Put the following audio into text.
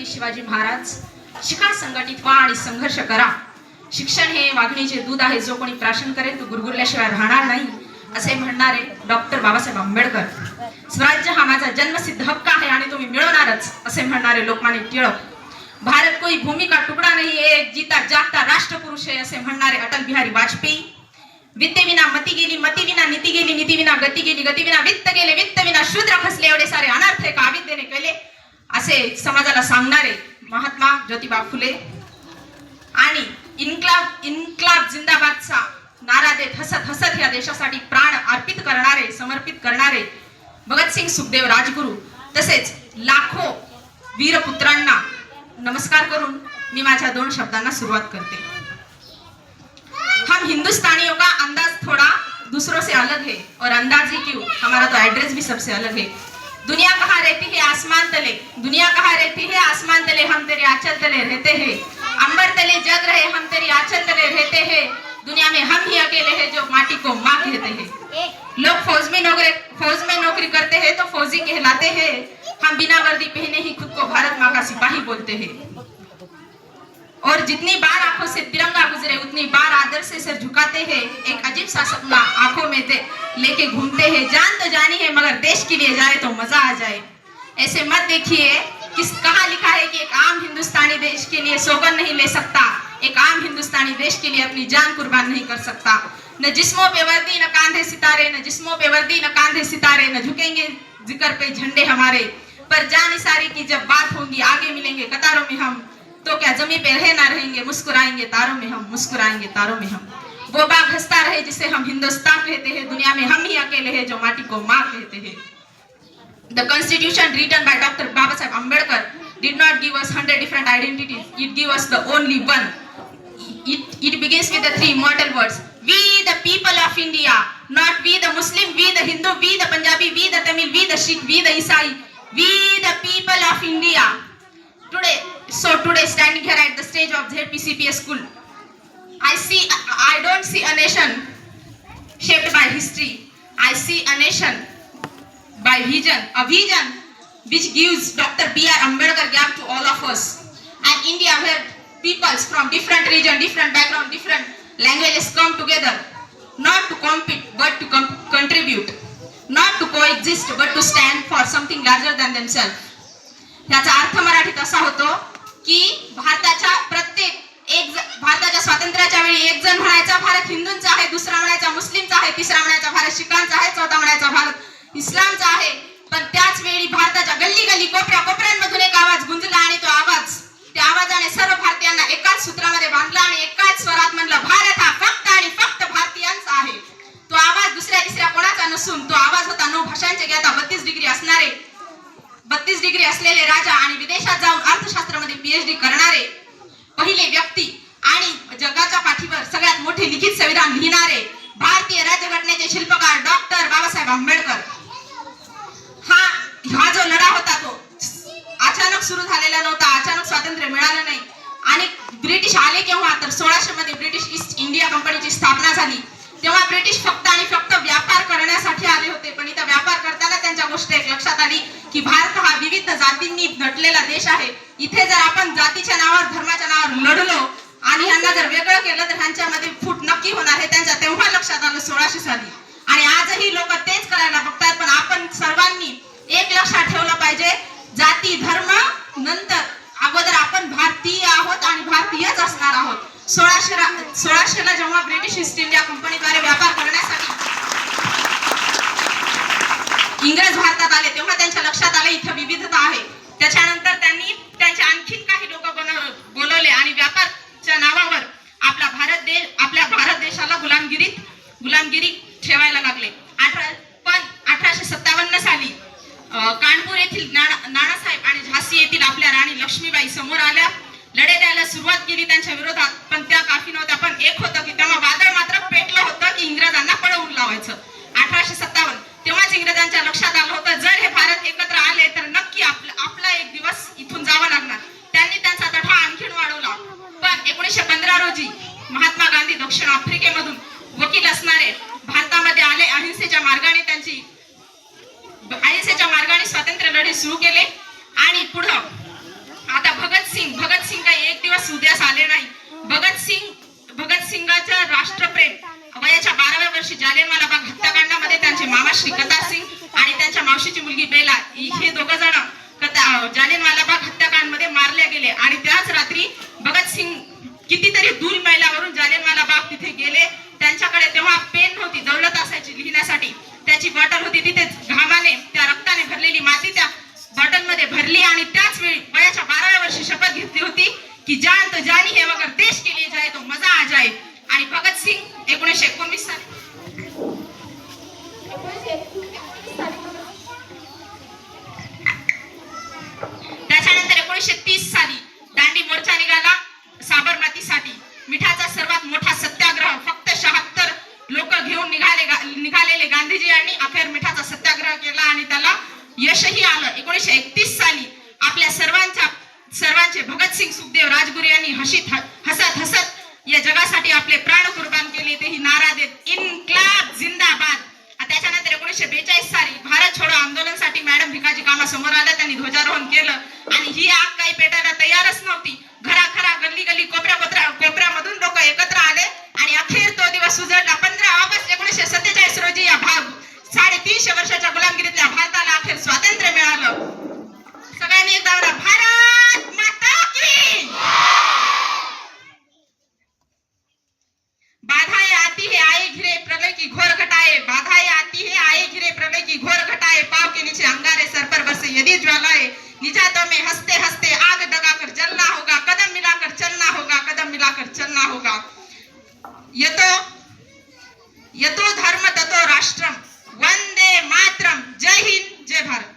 छत्रपती शिवाजी महाराज, शिका, संघटित व्हा आणि संघर्ष करा. शिक्षण हे वाघिणीचे दूध आहे, जो कोणी प्राशन करेल तो गुरगुरल्याशिवाय राहणार नाही, असे म्हणणारे डॉक्टर बाबासाहेब आंबेडकर. स्वराज्य हा माझा जन्मसिद्ध हक्क आहे आणि तो मी मिळवणारच, असे म्हणणारे लोकमान्य टिळक. भारत कोई भूमि का टुकड़ा नहीं, एक जीता जागता राष्ट्रपुरुष है, असे म्हणणारे अटल बिहारी वाजपेयी. विद्येविना मती गेली, मती विना नीती गेली, नीती विना गती गेली, गती विना वित्त गेले, वित्त विना शूद्र खसले, एवढे सारे अनर्थ एका अविद्येने केले, असे समाजाला सांगणारे महात्मा ज्योतिबा फुले. आणि इन्क्लाब जिंदाबादचा नारा देत हसत हसत या देशासाठी प्राण अर्पित करणारे, समर्पित करणारे भगतसिंग, सुखदेव, राजगुरू तसेच लाखो वीरपुत्रांना नमस्कार करून मी माझ्या 2 शब्दांना सुरुवात करते. हम हिंदुस्तानियों का अंदाज थोड़ा दूसरों से अलग है और अंदाज ही क्यों, हमारा तो एड्रेस भी सबसे अलग है. दुनिया कहाँ रहती है आसमान तले, दुनिया कहाँ रहती है आसमान तले, हम तेरे आंचल तले रहते हैं. अंबर तले जग रहे, हम तेरी आंचल तले रहते हैं. दुनिया में हम ही अकेले हैं जो माटी को माँ कहते हैं. लोग फौज में नौकरी करते हैं तो फौजी कहलाते हैं. हम बिना वर्दी पहने ही खुद को भारत माँ का सिपाही बोलते हैं. और जितनी बार आंखों से तिरंगा गुजरे उतनी बार आदर से सर झुकाते हैं. एक अजीब सा सपना आंखों में लेके घूमते हैं. जान तो जानी है मगर देश के लिए जाए तो मजा आ जाए. ऐसे मत देखिए कहाँ लिखा है कि एक आम हिंदुस्तानी देश के लिए सौगंध नहीं ले सकता, एक आम हिंदुस्तानी देश के लिए अपनी जान कुर्बान नहीं कर सकता. न जिस्मों पे वर्दी न कांधे सितारे, न जिस्मों पे वर्दी न कांधे सितारे, न झुकेंगे जिगर पे झंडे हमारे. पर जान इसारे की जब बात होगी आगे मिलेंगे कतारों में हम, तो क्या जमी पे रहे ना रहेंगे, मुस्कुराएंगे तारों में हम, मुस्कुराएंगे तारों में हम. वो बाग हंसता रहे जिसे हम हिंदुस्तान कहते हैं, दुनिया में हम ही अकेले हैं जो माटी को माँ कहते हैं. The Constitution written by Dr. Babasaheb Ambedkar did not give us 100 different identities. It gave us the only one. It begins with the 3 immortal words. We the people of India, not we the Muslim, we the Hindu, we the Punjabi, we the Tamil, we the Sikh, we the Isai. We the people of India. Today standing here at the stage of ZPCPS school, I don't see a nation shaped by history. I see a nation by vision, a vision which gives Dr. B.R. Ambedkar gave to all of us. And India where peoples from different region, different background, different languages come together, not to compete but to contribute, not to coexist but to stand for something larger than themselves. याचा अर्थ मराठीत असा होतो की भारताच्या स्वातंत्र्याच्या वेळी एक जण म्हणायचा भारत हिंदूंचा आहे, दुसरा म्हणायचा मुस्लिमचा आहे, तिसरा म्हणायचा भारत शिखांचा आहे, चौथा म्हणायचा भारत इस्लामचा आहे. पण त्याच वेळी भारताच्या गल्ली गल्ली कोपऱ्यामधून एक आवाज गुंजला आणि तो आवाज, त्या आवाजाने सर्व भारतीयांना एकाच सूत्रामध्ये बांधला आणि एकाच स्वरात म्हणलं, भारत हा फक्त आणि फक्त भारतीयांचा आहे. तो आवाज दुसऱ्या तिसऱ्या कोणाचा नसून तो आवाज होता 9 भाषांचे ज्ञाता, 32 डिग्री असलेले राजा आणि विदेशात जाऊन अर्थशास्त्रामध्ये PhD करणारे पहिले व्यक्ती आणि जगाच्या पाठीवर सगळ्यात मोठे लिखित संविधान लिहिणारे भारतीय राज्यघटनेचे शिल्पकार डॉक्टर बाबासाहेब आंबेडकर. हा जो लढा होता तो अचानक सुरू झालेला नव्हता, अचानक स्वातंत्र्य मिळालं नाही. आणि ब्रिटिश आले केव्हा तर 1600 मध्ये ब्रिटिश ईस्ट इंडिया कंपनीची स्थापना झाली. तेव्हा ब्रिटिश फक्त आणि फक्त व्यापार करण्यासाठी आले होते. पण इथं व्यापार करताना त्यांच्या गोष्ट एक लक्षात आली की भारत हा विविध जातींनी नटलेला देश आहे. इथे जर आपण जातीच्या नावावर, धर्माच्या नावावर लढलो आणि ह्यांना जर वेगळं केलं तर ह्यांच्यामध्ये फूट नक्की होणार हे त्यांच्या तेव्हा लक्षात आलं 1600 साली. आणि आजही लोक तेच करायला बघतात. पण आपण सर्वांनी एक लक्षात ठेवलं पाहिजे, जाती धर्म नंतर, अगोदर आपण भारतीय आहोत आणि भारतीयच असणार आहोत. 1600 जेव्हा ब्रिटिश ईस्ट इंडिया कंपनीद्वारे व्यापार करण्यासाठी इंग्रज भारतात आले तेव्हा त्यांच्या लक्षात आले इथं विविधता आहे. त्याच्यानंतर त्यांनी त्यांच्या आणखीन काही लोक बोलवले आणि व्यापारच्या नावावर आपल्या भारत देशाला गुलामगिरी ठेवायला लागले. पण 1857 साली कानपूर येथील नानासाहेब आणि झाशी येथील आपल्या राणी लक्ष्मीबाई समोर आल्या, लढे द्यायला सुरुवात केली त्यांच्या विरोधात. पण त्या काफी नव्हत्या. पण एक होतं की तेव्हा वादळ मात्र पेटलं होतं की इंग्रजांना पळवून लावायचं. 1857 तेव्हाच इंग्रजांच्या लक्षात आलं होतं जर हे भारत एकत्र आले तर नक्की आपला एक दिवस इथून जावं लागणार. त्यांनी त्यांचा तठा आणखीन वाढवला. पण 1915 रोजी महात्मा गांधी दक्षिण आफ्रिकेमधून वकील असणारे भारतामध्ये आले. अहिंसेच्या मार्गाने स्वातंत्र्य लढे सुरू केले आणि पुढे आता भगतसिंगाचं राष्ट्रप्रेम वयाच्या 12व्या वर्षी जालियनवाला बाग हत्याकांडामध्ये त्यांचे मामाश्री कता सिंग आणि त्यांच्या मावशीची मुलगी बेला हे दोघं जण जालियनवाला बाग हत्याकांडमध्ये मारले गेले. आणि त्याच रात्री भगतसिंग कितीतरी दूर मैलावरून जालियनवाला बाग तिथे गेले. त्यांच्याकडे तेव्हा पेन नव्हती, दौलत असायची लिहिण्यासाठी. त्याची बॉटल होती, तिथेच घामाने त्या रक्ताने भरलेली माती त्या बॉटलमध्ये भरली आणि त्याच वेळी वयाच्या 12व्या वर्षी शपथ घेतली होती की जान तो जानी है मगर देश के लिए जाए तो मजा आ जाए. आणि भगतसिंग 1919 साली त्याच्यानंतर 1930 साली दांडी मोर्चा निघाला साबरमतीसाठी. मिठाचा सर्वात मोठा सत्याग्रह फक्त 76 लोक घेऊन निघालेले गांधीजी यांनी अखेर मिठाचा सत्याग्रह केला आणि त्याला यशही आलं. 1931 साली आपल्या सर्वांचे भगतसिंग, सुखदेव, राजगुरू यांनी हसत या जगासाठी आपले प्राण कुर्बान केले. तेही नारा देत इन्क्लाब जिंदाबाद. त्याच्यानंतर 1942 साली भारत छोडो आंदोलनासाठी मॅडम भिकाजी कामा समोर आल्या. त्यांनी ध्वजारोहण केलं आणि ही आग काही पेटायला तयारच नव्हती. घराघरा, गल्ली गल्ली, कोपऱ्यामधून लोक एकत्र आले आणि अखेर तो दिवस उजळला. 15 ऑगस्ट 1947 रोजी या 350 वर्षाच्या गुलामगिरीतल्या भारताला अखेर स्वातंत्र्य मिळालं. सगळ्यांनी एकदा म्हणा, भारत माता की. बाधाएं आती है आए घिरे प्रलय की घोर घटाए, बाधाएं आती है आए घिरे प्रलय की घोर घटाए, पाव के नीचे अंगारे सर पर बरसे यदि ज्वालाएं, निजातों में हंसते हंसते आग लगाकर जलना होगा, कदम मिलाकर चलना होगा, कदम मिलाकर चलना होगा. यतो धर्म ततो राष्ट्रम, वंदे मातरम. जय हिंद, जय भारत.